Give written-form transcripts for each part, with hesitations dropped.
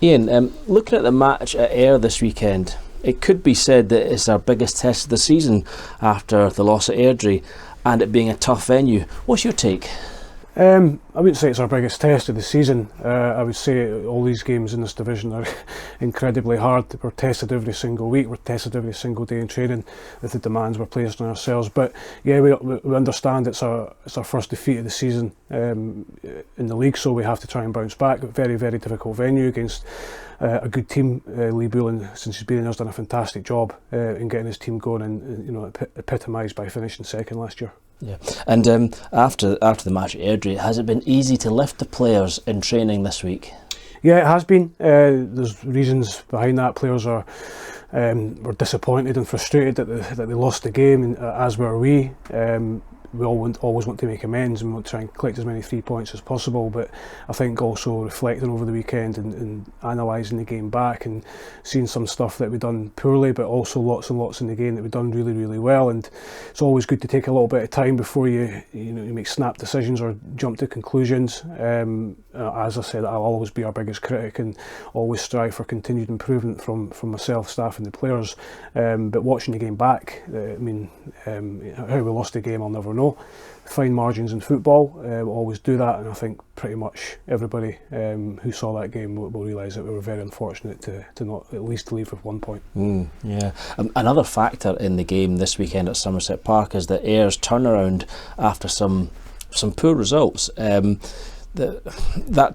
Ian, looking at the match at Ayr this weekend, it could be said that it's our biggest test of the season after the loss at Airdrie and it being a tough venue. What's your take? I wouldn't say it's our biggest test of the season. I would say all these games in this division are incredibly hard. We're tested every single week, we're tested every single day in training with the demands we're placed on ourselves. But yeah, we understand it's our first defeat of the season in the league, so we have to try and bounce back. Very, very difficult venue against a good team. Lee Bullen, since he's been in, has done a fantastic job in getting his team going, and epitomised by finishing second last year. Yeah, and after the match at Airdrie, has it been easy to lift the players in training this week? Yeah, it has been. There's reasons behind that. Players were disappointed and frustrated that they lost the game, and as were we. We always want to make amends and want to try and collect as many 3 points as possible, but I think also reflecting over the weekend and analysing the game back and seeing some stuff that we've done poorly, but also lots and lots in the game that we've done really, really well. And it's always good to take a little bit of time before you make snap decisions or jump to conclusions. As I said, I'll always be our biggest critic and always strive for continued improvement from myself, staff and the players. But watching the game back, how we lost the game I'll never know. Fine margins in football, we'll always do that, and I think pretty much everybody who saw that game will realise that we were very unfortunate to not at least leave with 1 point. Yeah. Another factor in the game this weekend at Somerset Park is that Ayr's turnaround after some poor results. That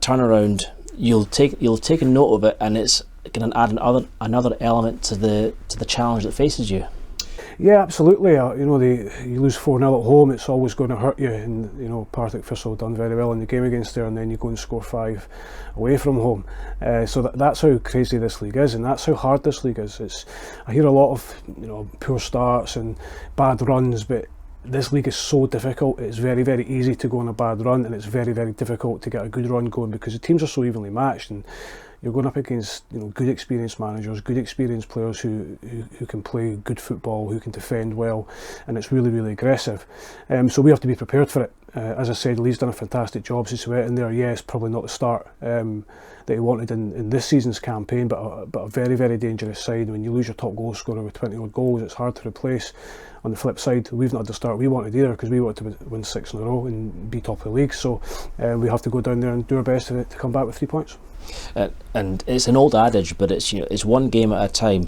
turnaround, you'll take a note of it, and it's going to add another element to the challenge that faces you. Yeah, absolutely. You lose 4-0 at home, it's always going to hurt you. And Partick Thistle done very well in the game against there, and then you go and score 5 away from home. So that's how crazy this league is, and that's how hard this league is. I hear a lot of poor starts and bad runs, but this league is so difficult. It's very, very easy to go on a bad run, and it's very, very difficult to get a good run going because the teams are so evenly matched, and you're going up against good experienced managers, good experienced players who can play good football, who can defend well, and it's really, really aggressive. So we have to be prepared for it. As I said, Lee's done a fantastic job since he went in there. Yes, probably not the start that he wanted in this season's campaign, but a very, very dangerous side. When you lose your top goal scorer with 20 odd goals, it's hard to replace. On the flip side, we've not had the start we wanted either, because we wanted to win 6 in a row and be top of the league. So we have to go down there and do our best to come back with 3 points. And it's an old adage, but it's one game at a time.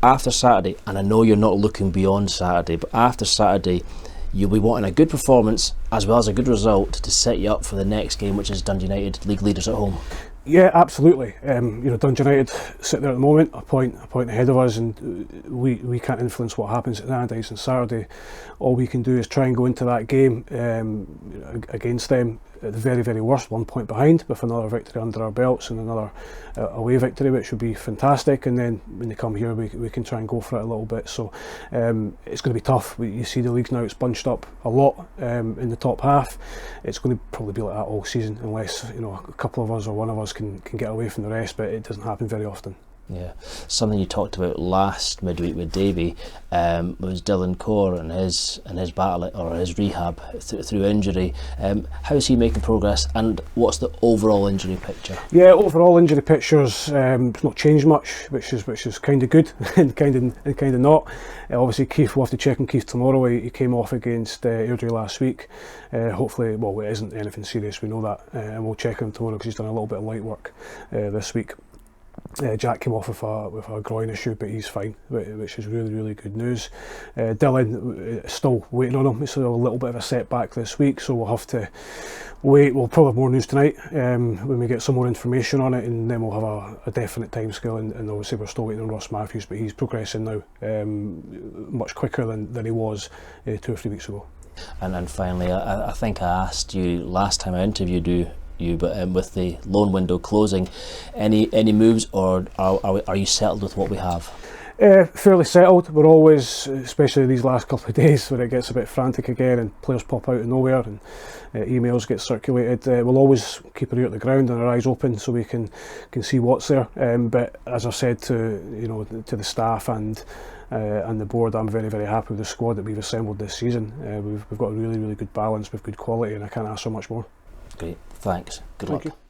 After Saturday, and I know you're not looking beyond Saturday, but after Saturday, you'll be wanting a good performance as well as a good result to set you up for the next game, which is Dundee United, league leaders at home. Yeah, absolutely. Dundee United sit there at the moment, a point ahead of us, and we can't influence what happens at Nandise on Saturday. All we can do is try and go into that game against them at the very, very worst, 1 point behind, with another victory under our belts and another away victory, which would be fantastic. And then when they come here, we can try and go for it a little bit. So it's going to be tough. You see the leagues now, it's bunched up a lot in the top half. It's going to probably be like that all season, unless a couple of us or one of us can get away from the rest, but it doesn't happen very often. Yeah, something you talked about last midweek with Davey was Dylan Core and his battle or his rehab through injury. How is he making progress, and what's the overall injury picture? Yeah, overall injury picture's not changed much, which is kind of good and kind of not. Obviously, Keith, we'll have to check on Keith tomorrow. He came off against Airdrie last week. Hopefully, well, it isn't anything serious. We know that, and we'll check him tomorrow because he's done a little bit of light work this week. Jack came off with a groin issue, but he's fine, which is really, really good news. Dylan, still waiting on him. It's a little bit of a setback this week, so we'll have to wait. We'll probably have more news tonight when we get some more information on it, and then we'll have a definite timescale. And obviously we're still waiting on Ross Matthews, but he's progressing now much quicker than he was 2 or 3 weeks ago. And then finally, I think I asked you last time I interviewed you, but with the loan window closing, any moves, or are you settled with what we have? Fairly settled. We're always, especially these last couple of days when it gets a bit frantic again and players pop out of nowhere and emails get circulated, we'll always keep our ear at the ground and our eyes open so we can see what's there. But as I've said to the staff and the board, I'm very, very happy with the squad that we've assembled this season. We've got a really, really good balance with good quality, and I can't ask for much more. Great, thanks. Good luck. Thank you.